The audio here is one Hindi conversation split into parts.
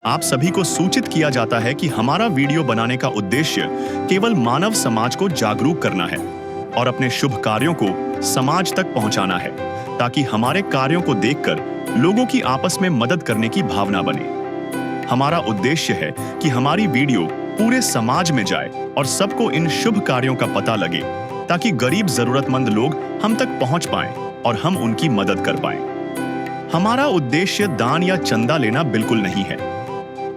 आप सभी को सूचित किया जाता है कि हमारा वीडियो बनाने का उद्देश्य केवल मानव समाज को जागरूक करना है और अपने शुभ कार्यों को समाज तक पहुंचाना है, ताकि हमारे कार्यों को देखकर लोगों की आपस में मदद करने की भावना बने। हमारा उद्देश्य है कि हमारी वीडियो पूरे समाज में जाए और सबको इन शुभ कार्यों का पता लगे, ताकि गरीब जरूरतमंद लोग हम तक पहुंच पाएं और हम उनकी मदद कर पाएं। हमारा उद्देश्य दान या चंदा लेना बिल्कुल नहीं है।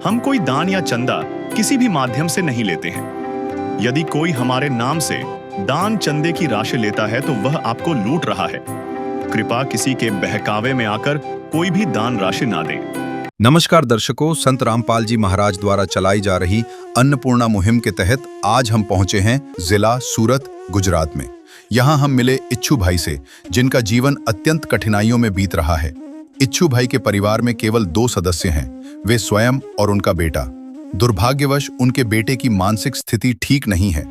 हम कोई दान या चंदा किसी भी माध्यम से नहीं लेते हैं। यदि कोई हमारे नाम से दान चंदे की राशि लेता है तो वह आपको लूट रहा है। कृपया किसी के बहकावे में आकर कोई भी दान राशि ना दें। नमस्कार दर्शकों, संत रामपाल जी महाराज द्वारा चलाई जा रही अन्नपूर्णा मुहिम के तहत आज हम पहुंचे हैं जिला सूरत, गुजरात में। यहां हम मिले इच्छू भाई से, जिनका जीवन अत्यंत कठिनाइयों में बीत रहा है। इच्छू भाई के परिवार में केवल 2 सदस्य हैं, वे स्वयं और उनका बेटा। दुर्भाग्यवश उनके बेटे की मानसिक स्थिति ठीक नहीं है।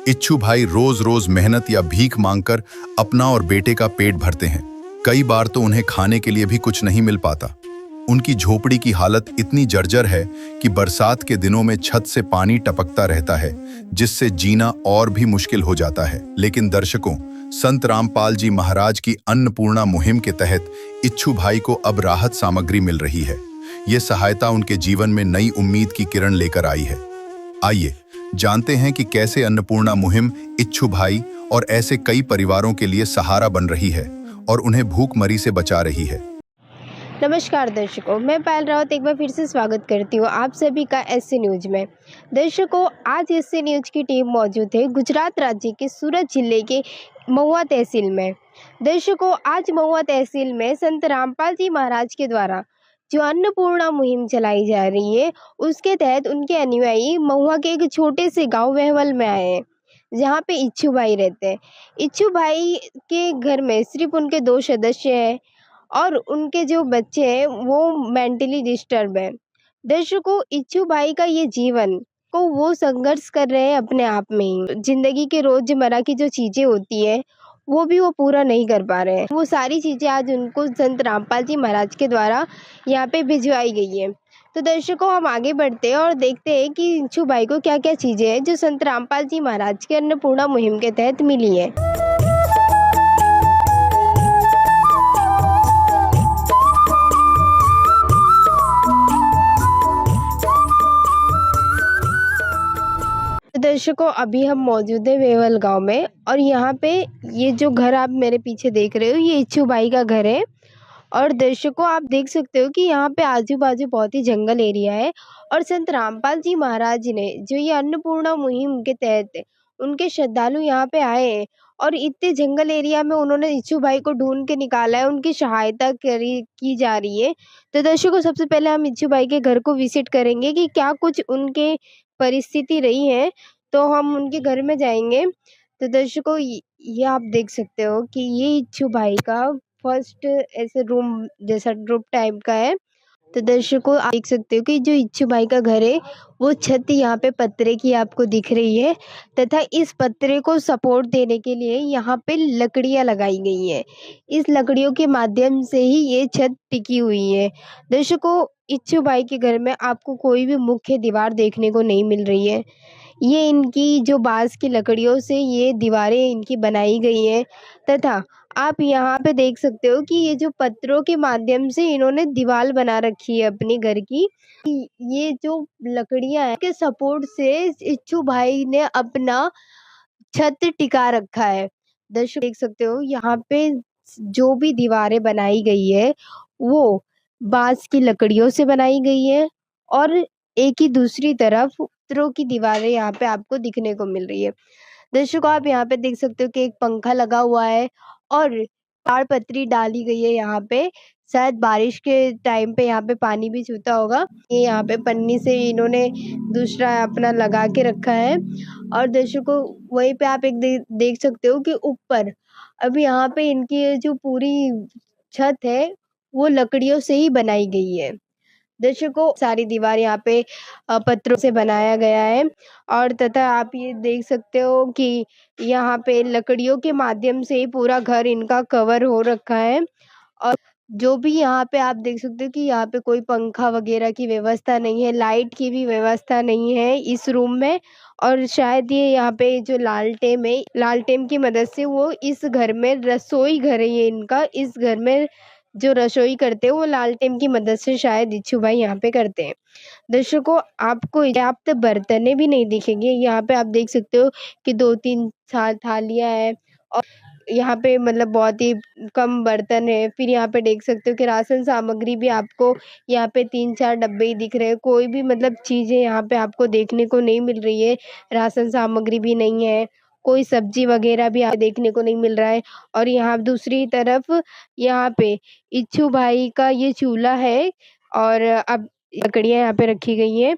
इच्छू भाई रोज रोज मेहनत या भीख मांगकर अपना और बेटे का पेट भरते हैं। कई बार तो उन्हें खाने के लिए भी कुछ नहीं मिल पाता। उनकी झोपड़ी की हालत इतनी जर्जर है कि बरसात के दिनों में छत से पानी टपकता रहता है, जिससे जीना और भी मुश्किल हो जाता है। लेकिन दर्शकों, संत रामपाल जी महाराज की अन्नपूर्णा मुहिम के तहत इच्छू भाई को अब राहत सामग्री मिल रही है। ये सहायता उनके जीवन में नई उम्मीद की किरण लेकर आई है। आइए जानते हैं कि कैसे अन्नपूर्णा मुहिम इच्छू भाई और ऐसे कई परिवारों के लिए सहारा बन रही है और उन्हें भूखमरी से बचा रही है। नमस्कार दर्शकों, मैं पायल रावत एक बार फिर से स्वागत करती हूँ आप सभी का एससी न्यूज में। दर्शकों, आज एससी न्यूज की टीम मौजूद है गुजरात राज्य के सूरत जिले के महुआ तहसील में। दर्शकों, आज महुआ तहसील में संत रामपाल जी महाराज के द्वारा जो अन्नपूर्णा मुहिम चलाई जा रही है, उसके तहत उनके अनुयायी महुआ के एक छोटे से गाँव वेहवल में आए हैं, जहाँ पे इच्छू भाई रहते हैं। इच्छू भाई के घर में सिर्फ उनके 2 सदस्य हैं और उनके जो बच्चे हैं वो मेंटली डिस्टर्ब है। दर्शकों, इच्छू भाई का ये जीवन को वो संघर्ष कर रहे हैं अपने आप में ही। जिंदगी के रोजमर्रा की जो चीजें होती है वो भी वो पूरा नहीं कर पा रहे हैं। वो सारी चीजें आज उनको संत रामपाल जी महाराज के द्वारा यहाँ पे भिजवाई गई है। तो दर्शकों, हम आगे बढ़ते हैं और देखते हैं कि इच्छू भाई को क्या क्या चीजें हैं जो संत रामपाल जी महाराज के अन्नपूर्णा मुहिम के तहत मिली है। दर्शकों, अभी हम मौजूद है वेवल गांव में और यहाँ पे ये जो घर आप मेरे पीछे देख रहे हो, ये इच्छू भाई का घर है। और दर्शकों, आप देख सकते हो कि यहाँ पे आजू बाजू बहुत ही जंगल एरिया है और संत रामपाल जी महाराज ने जो ये अन्नपूर्णा मुहिम के तहत उनके श्रद्धालु यहाँ पे आए हैं और इतने जंगल एरिया में उन्होंने इच्छू भाई को ढूंढ के निकाला है, उनकी सहायता की जा रही है। तो दर्शकों, सबसे पहले हम इच्छू भाई के घर को विजिट करेंगे कि क्या कुछ उनके परिस्थिति रही है, तो हम उनके घर में जाएंगे। तो दर्शकों, ये आप देख सकते हो कि ये इच्छू भाई का फर्स्ट ऐसे रूम जैसा ग्रुप टाइप का है। तो दर्शकों, आप देख सकते हो कि जो इच्छू भाई का घर है वो छत यहाँ पे पत्रे की आपको दिख रही है, तथा इस पत्रे को सपोर्ट देने के लिए यहाँ पे लकड़ियाँ लगाई गई है। इस लकड़ियों के माध्यम से ही ये छत टिकी हुई है। दर्शकों, इच्छू भाई के घर में आपको कोई भी मुख्य दीवार देखने को नहीं मिल रही है। ये इनकी जो बांस की लकड़ियों से ये दीवारें इनकी बनाई गई हैं, तथा आप यहाँ पे देख सकते हो कि ये जो पत्थरों के माध्यम से इन्होंने दीवार बना रखी है अपने घर की। ये जो लकड़ियां हैं के सपोर्ट से इच्छू भाई ने अपना छत टिका रखा है। दर्शक देख सकते हो यहाँ पे जो भी दीवारें बनाई गई है वो बांस की लकड़ियों से बनाई गई है और एक ही दूसरी तरफ पत्थरों की दीवारें यहाँ पे आपको दिखने को मिल रही है। दर्शकों, आप यहाँ पे देख सकते हो कि एक पंखा लगा हुआ है और ताड़पत्री डाली गई है यहाँ पे। शायद बारिश के टाइम पे यहाँ पे पानी भी छूता होगा। ये यहाँ पे पन्नी से इन्होंने दूसरा अपना लगा के रखा है। और दर्शकों, वहीं पे आप एक देख सकते हो कि ऊपर अभी यहाँ पे इनकी ये जो पूरी छत है वो लकड़ियों से ही बनाई गई है। दर्शकों, सारी दीवार यहाँ पे पत्थरों से बनाया गया है और तथा आप ये देख सकते हो कि यहाँ पे लकड़ियों के माध्यम से ही पूरा घर इनका कवर हो रखा है। और जो भी यहाँ पे आप देख सकते हो कि यहाँ पे कोई पंखा वगैरह की व्यवस्था नहीं है, लाइट की भी व्यवस्था नहीं है इस रूम में। और शायद ये यहाँ पे जो लालटेन है, लालटेन की मदद से वो इस घर में, रसोई घर है ये इनका, इस घर में जो रसोई करते हैं वो लालटेन की मदद से शायद इच्छू भाई यहाँ पे करते हैं। दर्शकों, आपको पर्याप्त बर्तने भी नहीं दिखेंगे। यहाँ पे आप देख सकते हो कि 2-3 थालियाँ हैं और यहाँ पे मतलब बहुत ही कम बर्तन है। फिर यहाँ पे देख सकते हो कि राशन सामग्री भी आपको यहाँ पे 3-4 डब्बे ही दिख रहे हैं। कोई भी मतलब चीज़ें यहाँ पे आपको देखने को नहीं मिल रही है। राशन सामग्री भी नहीं है, कोई सब्जी वगैरह भी देखने को नहीं मिल रहा है। और यहाँ दूसरी तरफ यहाँ पे इच्छू भाई का ये चूल्हा है और अब लकड़ियाँ यहाँ पे रखी गई हैं।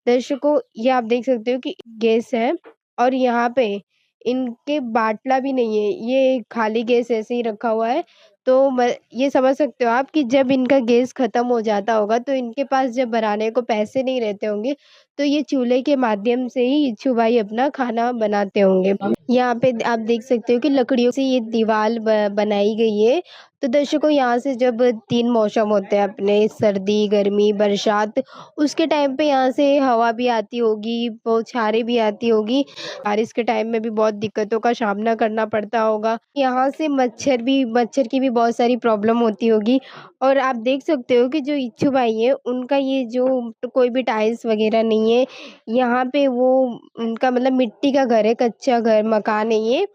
दर्शकों, ये आप देख सकते हो कि गैस है और यहाँ पे इनके बाटला भी नहीं है, ये खाली गैस ऐसे ही रखा हुआ है। तो ये समझ सकते हो आप कि जब इनका गैस खत्म हो जाता होगा तो इनके पास जब भराने को पैसे नहीं रहते होंगे, तो ये चूल्हे के माध्यम से ही इच्छू भाई अपना खाना बनाते होंगे। यहाँ पे आप देख सकते हो कि लकड़ियों से ये दीवार बनाई गई है। तो दर्शकों, यहाँ से जब 3 मौसम होते हैं अपने, सर्दी, गर्मी, बरसात, उसके टाइम पे यहाँ से हवा भी आती होगी, बौछारें भी आती होगी। बारिश के टाइम में भी बहुत दिक्कतों का सामना करना पड़ता होगा। यहाँ से मच्छर की भी बहुत सारी प्रॉब्लम होती होगी। और आप देख सकते हो कि जो इच्छू भाई है उनका ये जो कोई भी टाइल्स वगैरह नहीं है। यहाँ पे वो उनका मतलब मिट्टी का घर है, कच्चा घर मकान है ये।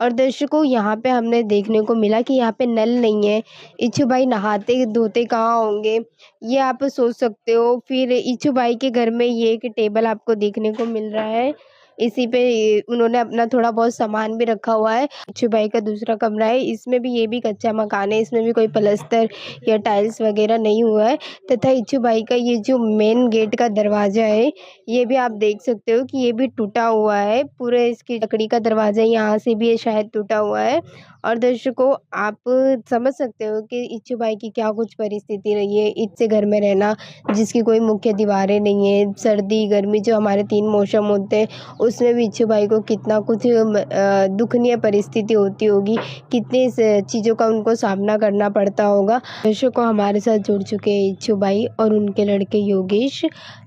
और दर्शकों, यहाँ पे हमने देखने को मिला कि यहाँ पे नल नहीं है। इच्छू भाई नहाते धोते कहाँ होंगे, ये आप सोच सकते हो। फिर इच्छू भाई के घर में ये एक टेबल आपको देखने को मिल रहा है, इसी पे उन्होंने अपना थोड़ा बहुत सामान भी रखा हुआ है। इच्छू भाई का दूसरा कमरा है, इसमें भी ये भी कच्चा मकान है, इसमें भी कोई प्लास्टर या टाइल्स वगैरह नहीं हुआ है। तथा इच्छू भाई का ये जो मेन गेट का दरवाजा है, ये भी आप देख सकते हो कि ये भी टूटा हुआ है। पूरे इसकी लकड़ी का दरवाजा यहाँ से भी ये शायद टूटा हुआ है। और दर्शकों, आप समझ सकते हो कि इच्छू भाई की क्या कुछ परिस्थिति रही है इससे घर में रहना, जिसकी कोई मुख्य दीवारें नहीं है। सर्दी गर्मी जो हमारे 3 मौसम होते हैं, उसमें भी इच्छू भाई को कितना कुछ दुखनीय परिस्थिति होती होगी, कितने चीज़ों का उनको सामना करना पड़ता होगा। दर्शकों, हमारे साथ जुड़ चुके हैं इच्छू भाई और उनके लड़के योगेश।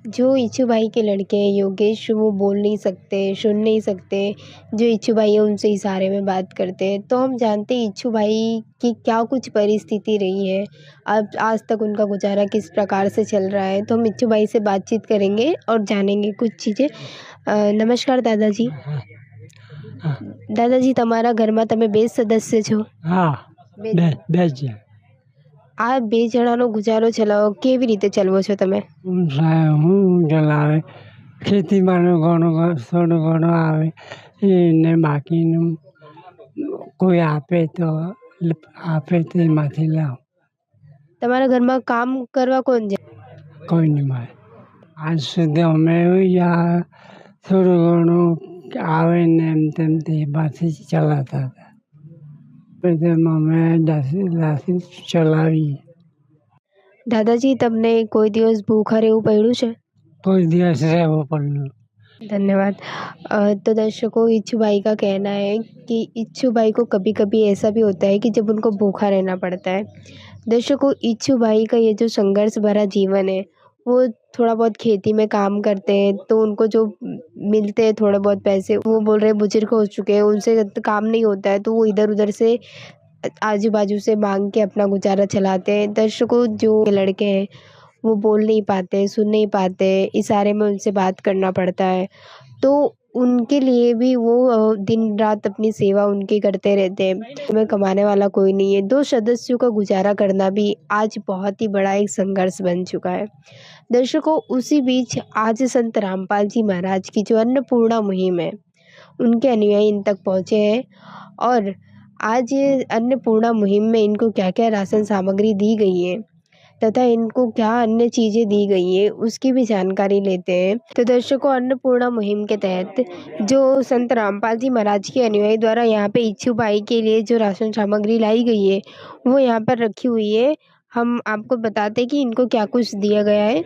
जो इच्छू भाई के लड़के हैं योगेश, वो बोल नहीं सकते, सुन नहीं सकते। जो इच्छू भाई है उनसे इशारे में बात करते हैं। तो हम जानते हैं इच्छू भाई की क्या कुछ परिस्थिति रही है, अब आज तक उनका गुजारा किस प्रकार से चल रहा है। तो हम इच्छू भाई से बातचीत करेंगे और जानेंगे कुछ चीज़ें। नमस्कार दादाजी। દાદાજી, તમારા ઘરમાં તમે 2 સદસ્ય છો? હા બે બે જ આ 2 જણાનો ગુજારો ચલાવો કેવી રીતે ચલાવો છો તમે? હું ચલાવે ખેતીમાં થોડું ઘણું આવે એને બાકીનું કોઈ આપે તો તેમાંથી લાવ. તમારા ઘરમાં કામ કરવા કોણ જાય? કોઈ નહીં મળે. આજ સુધી અમે થોડું ઘણું આવે ને એમ તેમ તેમાંથી ચલાવતા હતા. પછી અમે દાસી ચલાવીએ. દાદાજી, તમને કોઈ દિવસ ભૂખા રહેવું પડ્યું છે? કોઈ દિવસ રહેવું પડ્યું. धन्यवाद। तो दर्शकों, इच्छू भाई का कहना है कि इच्छू भाई को कभी कभी ऐसा भी होता है कि जब उनको भूखा रहना पड़ता है। दर्शकों, इच्छू भाई का ये जो संघर्ष भरा जीवन है, वो थोड़ा बहुत खेती में काम करते हैं तो उनको जो मिलते हैं थोड़े बहुत पैसे, वो बोल रहे बुजुर्ग हो चुके हैं, उनसे काम नहीं होता है, तो वो इधर उधर से आजू बाजू से मांग के अपना गुजारा चलाते हैं। दर्शकों, जो लड़के हैं वो बोल नहीं पाते, सुन नहीं पाते, इशारे में उनसे बात करना पड़ता है। तो उनके लिए भी वो दिन रात अपनी सेवा उनकी करते रहते हैं। में कमाने वाला कोई नहीं है, 2 सदस्यों का गुजारा करना भी आज बहुत ही बड़ा एक संघर्ष बन चुका है। दर्शकों, उसी बीच आज संत रामपाल जी महाराज की जो अन्नपूर्णा मुहिम है, उनके अनुयायी इन तक पहुँचे हैं। और आज ये अन्नपूर्णा मुहिम में इनको क्या क्या राशन सामग्री दी गई है तथा इनको क्या अन्य चीज़ें दी गई है, उसकी भी जानकारी लेते हैं। तो दर्शकों, अन्नपूर्णा मुहिम के तहत जो संत रामपाल जी महाराज के अनुयायी द्वारा यहाँ पे इच्छू भाई के लिए जो राशन सामग्री लाई गई है, वो यहाँ पर रखी हुई है। हम आपको बताते हैं कि इनको क्या कुछ दिया गया है।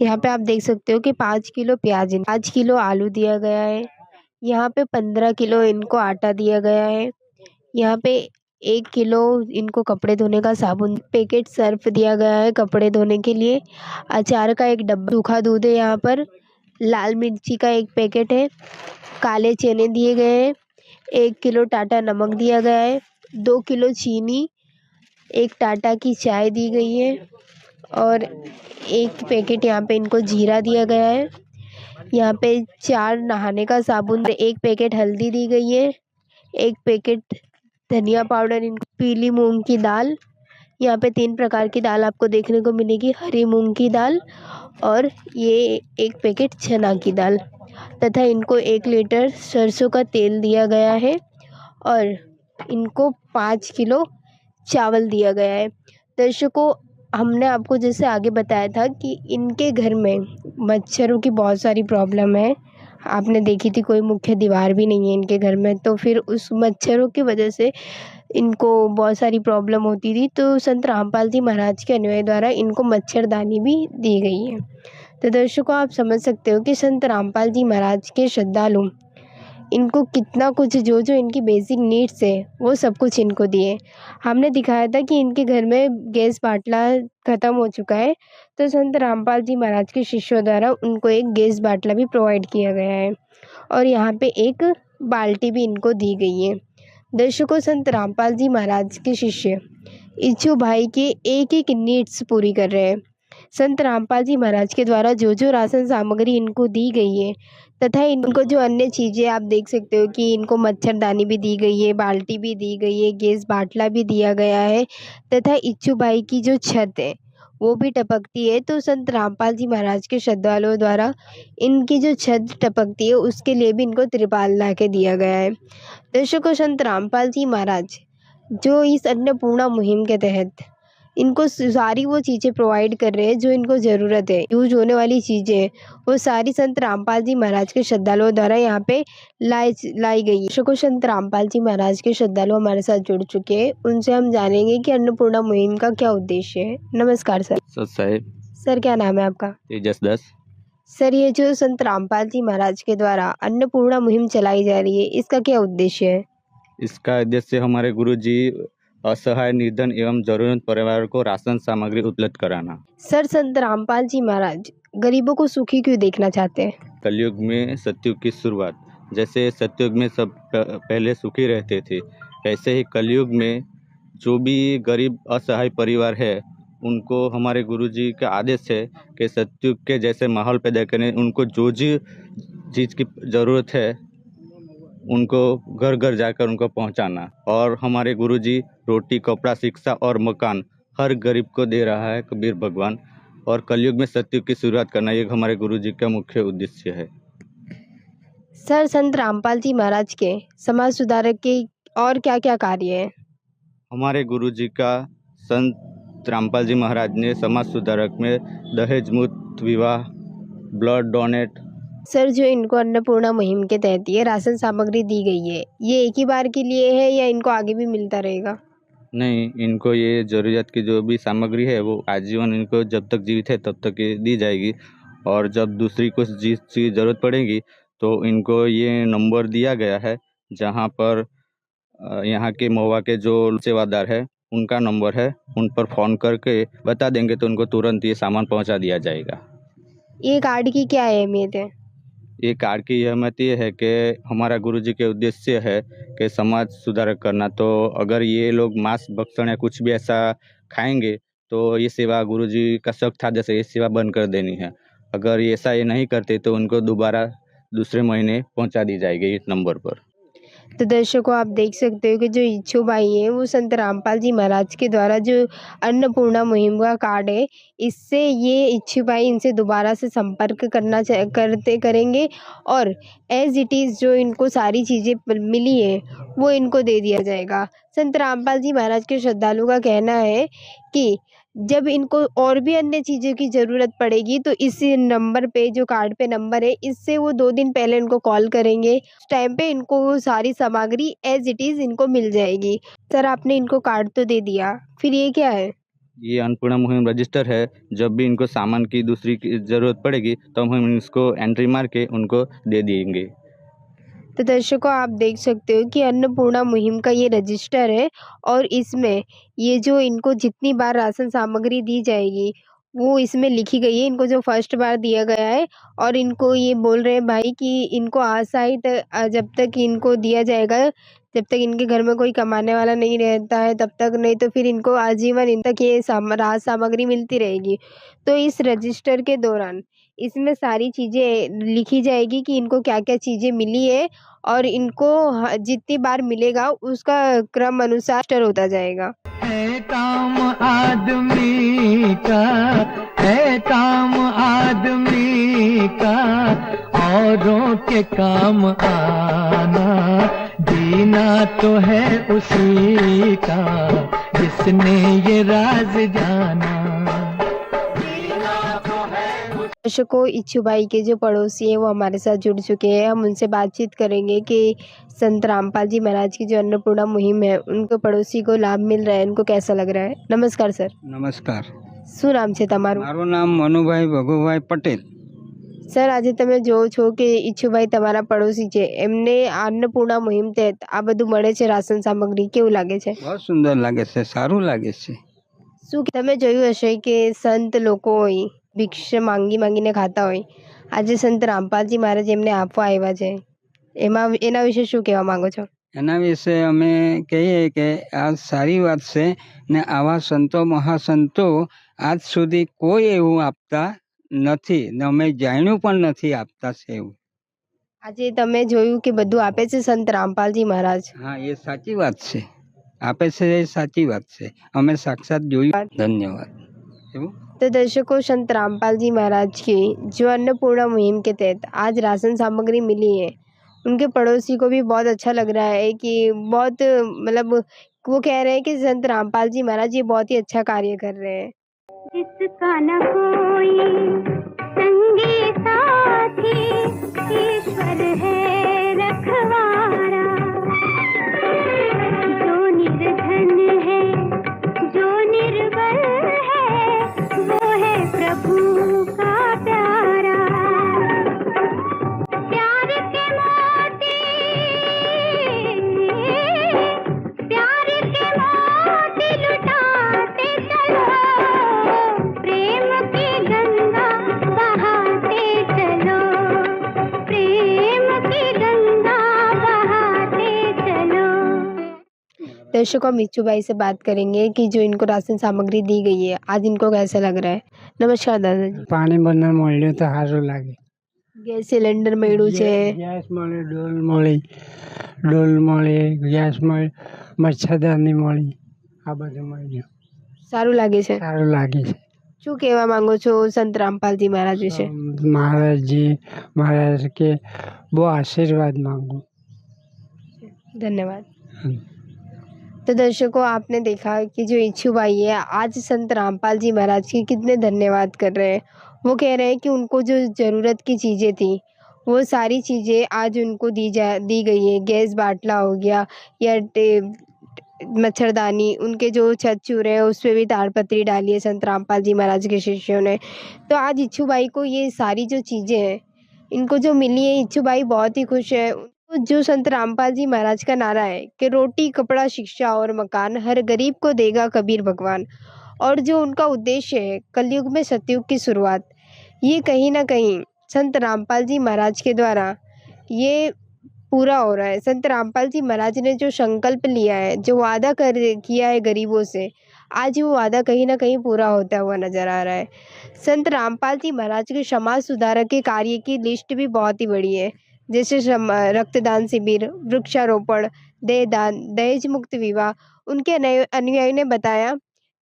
यहाँ पे आप देख सकते हो कि 5 किलो प्याज, 5 किलो आलू दिया गया है। यहाँ पे 15 किलो इनको आटा दिया गया है। यहाँ पे 1 किलो इनको कपड़े धोने का साबुन, पैकेट सर्फ दिया गया है कपड़े धोने के लिए, अचार का एक डब्बा, सूखा दूध है यहाँ पर, लाल मिर्ची का एक पैकेट है, काले चने दिए गए हैं, 1 किलो टाटा नमक दिया गया है, 2 किलो चीनी, एक टाटा की चाय दी गई है और एक पैकेट यहाँ पे इनको जीरा दिया गया है। यहाँ पे 4 नहाने का साबुन, एक पैकेट हल्दी दी गई है, एक पैकेट धनिया पाउडर, इनको पीली मूंग की दाल, यहाँ पे 3 प्रकार की दाल आपको देखने को मिलेगी, हरी मूंग की दाल और ये एक पैकेट चना की दाल, तथा इनको 1 लीटर सरसों का तेल दिया गया है और इनको 5 किलो चावल दिया गया है। दर्शकों, हमने आपको जैसे आगे बताया था कि इनके घर में मच्छरों की बहुत सारी प्रॉब्लम है। आपने देखी थी, कोई मुख्य दीवार भी नहीं है इनके घर में, तो फिर उस मच्छरों की वजह से इनको बहुत सारी प्रॉब्लम होती थी। तो संत रामपाल जी महाराज के अनुयायी द्वारा इनको मच्छरदानी भी दी गई है। तो दर्शकों, आप समझ सकते हो कि संत रामपाल जी महाराज के श्रद्धालु इनको कितना कुछ, जो जो इनकी बेसिक नीड्स है वो सब कुछ इनको दिए। हमने दिखाया था कि इनके घर में गैस बाटला ख़त्म हो चुका है, तो संत रामपाल जी महाराज के शिष्यों द्वारा उनको एक गैस बाटला भी प्रोवाइड किया गया है और यहाँ पे एक बाल्टी भी इनको दी गई है। दर्शकों, संत रामपाल जी महाराज के शिष्य इच्छू भाई के एक एक नीड्स पूरी कर रहे हैं। संत रामपाल जी महाराज के द्वारा जो जो राशन सामग्री इनको दी गई है तथा इनको जो अन्य चीज़ें आप देख सकते हो कि इनको मच्छरदानी भी दी गई है, बाल्टी भी दी गई है, गैस बाटला भी दिया गया है तथा इच्छू भाई की जो छत है वो भी टपकती है। तो संत रामपाल जी महाराज के श्रद्धालुओं द्वारा इनकी जो छत टपकती है उसके लिए भी इनको त्रिपाल ला के दिया गया है। दर्शकों, संत रामपाल जी महाराज जो इस अन्नपूर्णा मुहिम के तहत इनको सारी वो चीज़ें प्रोवाइड कर रहे हैं जो इनको ज़रूरत है, यूज होने वाली चीज़ें, वो सारी संत रामपाल जी महाराज के श्रद्धालुओं द्वारा यहाँ पे लाई गई है। दर्शकों, संत रामपाल जी महाराज के श्रद्धालु हमारे साथ जुड़ चुके हैं, उनसे हम जानेंगे कि अन्नपूर्णा मुहिम का क्या उद्देश्य है। नमस्कार सर। साहेब। सर, क्या नाम है आपका? तेजस दास। सर, ये जो संत रामपाल जी महाराज के द्वारा अन्नपूर्णा मुहिम चलाई जा रही है, इसका क्या उद्देश्य है? इसका उद्देश्य हमारे गुरुजी असहाय, निर्धन एवं जरूरत परिवार को राशन सामग्री उपलब्ध कराना। सर, संत रामपाल जी महाराज गरीबों को सुखी क्यों देखना चाहते हैं? कलयुग में सतयुग की शुरुआत, जैसे सतयुग में सब पहले सुखी रहते थे, ऐसे ही कलयुग में जो भी गरीब असहाय परिवार है उनको हमारे गुरुजी का आदेश है कि सतयुग के जैसे माहौल पैदा करें, उनको जो चीज़ की ज़रूरत है उनको घर घर जाकर उनको पहुंचाना। और हमारे गुरुजी रोटी, कपड़ा, शिक्षा और मकान हर गरीब को दे रहा है कबीर भगवान, और कलयुग में सतयुग की शुरुआत करना ये हमारे गुरुजी का मुख्य उद्देश्य है। सर, संत रामपाल जी महाराज के समाज सुधारक के और क्या क्या कार्य हैं? हमारे गुरुजी का संत रामपाल जी महाराज ने समाज सुधारक में दहेज मुक्त विवाह, ब्लड डोनेट। सर, जो इनको अन्नपूर्णा मुहिम के तहत ये राशन सामग्री दी गई है, ये एक ही बार के लिए है या इनको आगे भी मिलता रहेगा? नहीं, इनको ये ज़रूरत की जो भी सामग्री है वो आजीवन इनको जब तक जीवित है तब तक ये दी जाएगी, और जब दूसरी कुछ चीज़ की ज़रूरत पड़ेगी तो इनको ये नंबर दिया गया है जहाँ पर यहाँ के महुआ के जो सेवादार है उनका नंबर है, उन पर फ़ोन करके बता देंगे तो उनको तुरंत ये सामान पहुँचा दिया जाएगा। ये कार्ड की क्या अहमियत है? ये कार्ड की अहमियत ये है कि हमारा गुरुजी के उद्देश्य है कि समाज सुधारक करना, तो अगर ये लोग मांस, भक्षण या कुछ भी ऐसा खाएंगे तो ये सेवा गुरुजी का शौक था जैसे ये सेवा बंद कर देनी है। अगर ये ऐसा ये नहीं करते तो उनको दोबारा दूसरे महीने पहुंचा दी जाएगी इस नंबर पर। तो दर्शकों, आप देख सकते हो कि जो इच्छू भाई है वो संत रामपाल जी महाराज के द्वारा जो अन्नपूर्णा मुहिम का कार्ड है, इससे ये इच्छू भाई इनसे दोबारा से संपर्क करेंगे और एज इट इज़ जो इनको सारी चीज़ें मिली है वो इनको दे दिया जाएगा। संत रामपाल जी महाराज के श्रद्धालु का कहना है कि जब इनको और भी अन्य चीज़ों की ज़रूरत पड़ेगी तो इस नंबर पे, जो कार्ड पे नंबर है, इससे वो 2 दिन पहले इनको कॉल करेंगे, उस टाइम पे इनको वो सारी सामग्री एज इट इज़ इनको मिल जाएगी। सर, आपने इनको कार्ड तो दे दिया, फिर ये क्या है? ये अन्नपूर्णा मुहिम रजिस्टर है। जब भी इनको सामान की दूसरी की ज़रूरत पड़ेगी तो हम इसको एंट्री मार के उनको दे देंगे। तो दर्शकों आप देख सकते हो कि अन्नपूर्णा मुहिम का ये रजिस्टर है और इसमें ये जो इनको जितनी बार राशन सामग्री दी जाएगी वो इसमें लिखी गई है। इनको जो फर्स्ट बार दिया गया है और इनको ये बोल रहे हैं भाई कि इनको आशाई जब तक इनको दिया जाएगा, जब तक इनके घर में कोई कमाने वाला नहीं रहता है तब तक, नहीं तो फिर इनको आजीवन इन तक ये राहत सामग्री मिलती रहेगी। तो इस रजिस्टर के दौरान इसमें सारी चीज़ें लिखी जाएगी कि इनको क्या-क्या चीज़ें मिली है और इनको जितनी बार मिलेगा उसका क्रम अनुसार होता जाएगा। है काम आदमी का, है काम आदमी का, औरों के काम आना, जीना तो है उसी का जिसने ये राज जाना। दर्शकों इच्छू भाई के जो पड़ोसी हैं वो हमारे साथ जुड़ चुके हैं। हम उनसे बातचीत करेंगे कि संत रामपाल जी महाराज की जो अन्नपूर्णा मुहिम है उनको पड़ोसी को लाभ मिल रहा है, उनको कैसा लग रहा है। नमस्कार सर। નમસ્કાર, શું નામ છે તમારું? મારું નામ મનુભાઈ ભગુભાઈ પટેલ. સર આજે તમે જોવો છો કે ઈચ્છુભાઈ તમારા પડોશી છે, એમને अन्नपूर्णा મુહિમ તહેત આ બધું મળે છે રાશન સામગ્રી, કેવું લાગે છે? બહુ સુંદર લાગે છે, સારું લાગે છે. શું તમે જોયું હશે કે સંત લોકો હોય ભિક્ષ માંગીને ખાતા હોય, આજે સંત રામપાલજી મહારાજ એમને આપવા આવ્યા છે, એના વિશે શું કહેવા માંગો છો? એના વિશે અમે કહીએ કે આ સારી વાત છે ને આવા સંતો મહાસંતો આજ સુધી કોઈ એવું આપતા નથી ને અમે જાણ્યું પણ નથી આપતા છે એવું. આજે તમે જોયું કે બધું આપે છે સંત રામપાલજી મહારાજ. હા, એ સાચી વાત છે, આપે છે એ સાચી વાત છે, અમે સાક્ષાત જોયું. ધન્યવાદ. એવું तो दर्शकों संत रामपाल जी महाराज की जो अन्नपूर्णा मुहिम के तहत आज राशन सामग्री मिली है, उनके पड़ोसी को भी बहुत अच्छा लग रहा है कि बहुत मतलब वो कह रहे हैं कि संत रामपाल जी महाराज ये बहुत ही अच्छा कार्य कर रहे हैं। जिसका न कोई संगी साथी, ईश्वर है रखवारा, जो निर्धन है जो निर्बल है वो है प्रभु का प्यारा। प्यार के मोती, प्यार के मोती लुटाते चलो, प्रेम की गंगा बहाते चलो, प्रेम की गंगा बहाते चलो। दर्शकों हम इच्छू भाई से बात करेंगे कि जो इनको राशन सामग्री दी गई है आज इनको कैसा लग रहा है। नमस्कार दादाजी। પાણી બંને મળ્યું તો સારું લાગે. ગેસ સિલિન્ડર મળ્યું છે, ગેસ મળે, ડોલ મળી, ગેસ મળી, મચ્છરદાની મળી, આ બધું મળ્યું, સારું લાગે છે। સારું લાગે છે. શું કહેવા માંગો છો સંત રામપાલજી મહારાજ વિશે? મહારાજ કે બહુ આશીર્વાદ માંગુ. धन्यवाद। तो दर्शकों आपने देखा कि जो इच्छू भाई है आज संत रामपाल जी महाराज की कितने धन्यवाद कर रहे हैं। वो कह रहे हैं कि उनको जो ज़रूरत की चीज़ें थी वो सारी चीज़ें आज उनको दी गई है। गैस बाटला हो गया या मच्छरदानी, उनके जो छत चूरे हैं उस पर भी ताड़पत्री डाली है संत रामपाल जी महाराज के शिष्यों ने। तो आज इच्छू भाई को ये सारी जो चीज़ें हैं इनको जो मिली है, इच्छू भाई बहुत ही खुश है। जो संत रामपाल जी महाराज का नारा है कि रोटी कपड़ा शिक्षा और मकान हर गरीब को देगा कबीर भगवान, और जो उनका उद्देश्य है कलयुग में सतयुग की शुरुआत, ये कहीं ना कहीं संत रामपाल जी महाराज के द्वारा ये पूरा हो रहा है। संत रामपाल जी महाराज ने जो संकल्प लिया है, जो वादा किया है गरीबों से, आज वो वादा कहीं ना कहीं पूरा होता हुआ नजर आ रहा है। संत रामपाल जी महाराज के समाज सुधारक के कार्य की लिस्ट भी बहुत ही बड़ी है, जैसे रक्तदान शिविर, वृक्षारोपण, देहदान, दहेज मुक्त विवाह। उनके अनुयायियों ने बताया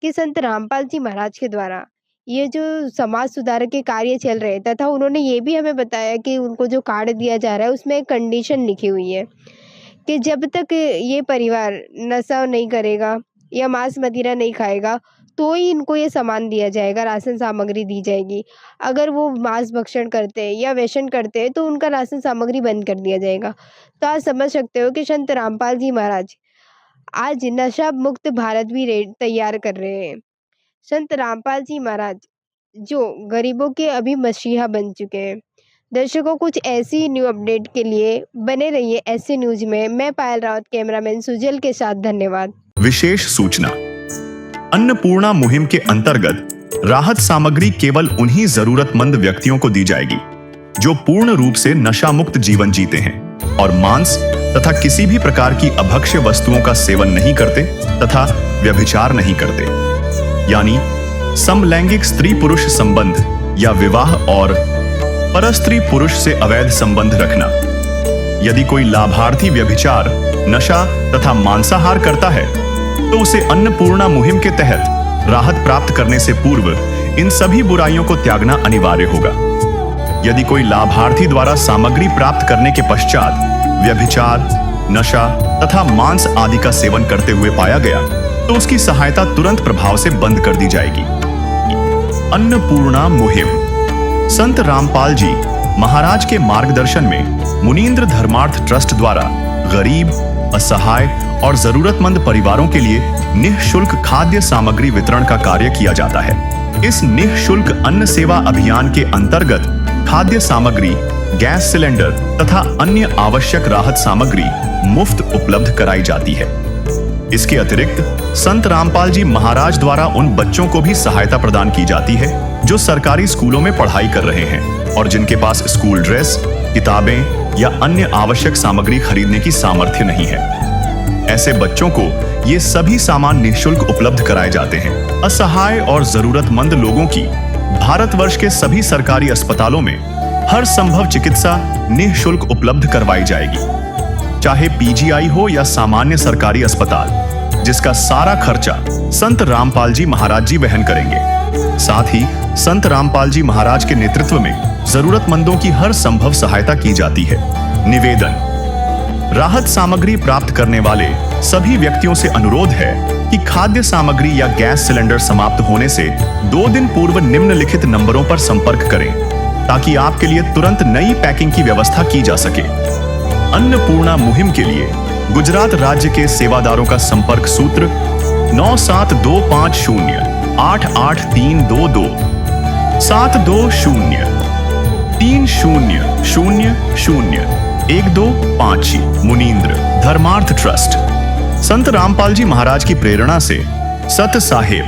कि संत रामपाल जी महाराज के द्वारा ये जो समाज सुधारक के कार्य चल रहे हैं, तथा उन्होंने ये भी हमें बताया कि उनको जो कार्ड दिया जा रहा है उसमें एक कंडीशन लिखी हुई है कि जब तक ये परिवार नशा नहीं करेगा या मांस मदिरा नहीं खाएगा तो ही इनको ये सामान दिया जाएगा, राशन सामग्री दी जाएगी। अगर वो मांस भक्षण करते हैं या व्यसन करते हैं तो उनका राशन सामग्री बंद कर दिया जाएगा। तो आप समझ सकते हो कि संत रामपाल जी महाराज आज नशा मुक्त भारत भी तैयार कर रहे हैं। संत रामपाल जी महाराज जो गरीबों के अभी मसीहा बन चुके हैं, दर्शकों, कुछ ऐसी न्यू अपडेट के लिए बने रहिए ऐसे न्यूज में। मैं पायल रावत, कैमरामैन सुजल के साथ। धन्यवाद। विशेष सूचना। अन्नपूर्णा मुहिम के अंतर्गत राहत सामग्री केवल उन्हीं जरूरतमंद व्यक्तियों को दी जाएगी जो पूर्ण रूप से नशा मुक्त जीवन जीते हैं और मांस तथा किसी भी प्रकार की अभक्ष्य वस्तुओं का सेवन नहीं करते तथा व्यभिचार नहीं करते, यानी समलैंगिक स्त्री पुरुष संबंध या विवाह और परस्त्री पुरुष से अवैध संबंध रखना। यदि कोई लाभार्थी व्यभिचार, नशा तथा मांसाहार करता है तो उसे अन्नपूर्णा मुहिम के तहत राहत प्राप्त करने से पूर्व इन सभी बुराइयों को त्यागना अनिवार्य होगा। यदि कोई लाभार्थी द्वारा सामग्री प्राप्त करने के पश्चात व्यभिचार, नशा तथा मांस आदि का सेवन करते हुए पाया गया तो उसकी सहायता तुरंत प्रभाव से बंद कर दी जाएगी। अन्नपूर्णा मुहिम। संत रामपाल जी महाराज के मार्गदर्शन में मुनींद्र धर्मार्थ ट्रस्ट द्वारा गरीब, असहाय और जरूरतमंद परिवारों के लिए निःशुल्क खाद्य सामग्री वितरण का कार्य किया जाता है। इस निःशुल्क अन्न सेवा अभियान के अंतर्गत खाद्य सामग्री, गैस सिलेंडर तथा अन्य आवश्यक राहत सामग्री मुफ्त उपलब्ध कराई जाती है। इसके अतिरिक्त संत रामपाल जी महाराज द्वारा उन बच्चों को भी सहायता प्रदान की जाती है जो सरकारी स्कूलों में पढ़ाई कर रहे हैं और जिनके पास स्कूल ड्रेस, किताबें या अन्य आवश्यक सामग्री खरीदने की सामर्थ्य नहीं है। ऐसे बच्चों को ये सभी सामान निःशुल्क उपलब्ध कराए जाते हैं। असहाय और जरूरतमंद लोगों की भारतवर्ष के सभी सरकारी अस्पतालों में हर संभव चिकित्सा निःशुल्क उपलब्ध करवाई जाएगी, चाहे पीजीआई हो या सामान्य सरकारी अस्पताल, जिसका सारा खर्चा संत रामपाल जी महाराज जी वहन करेंगे। साथ ही संत रामपाल जी महाराज के नेतृत्व में जरूरतमंदों की हर संभव सहायता की जाती है। निवेदन। राहत सामग्री प्राप्त करने वाले सभी व्यक्तियों से अनुरोध है कि खाद्य सामग्री या गैस सिलेंडर समाप्त होने से 2 दिन पूर्व निम्नलिखित नंबरों पर संपर्क करें ताकि आपके लिए तुरंत नई पैकिंग की व्यवस्था की जा सके। अन्नपूर्णा मुहिम के लिए गुजरात राज्य के सेवादारों का संपर्क सूत्र 9725088322 7203001001256 मुनींद्र धर्मार्थ ट्रस्ट। संत रामपाल जी महाराज की प्रेरणा से सत साहेब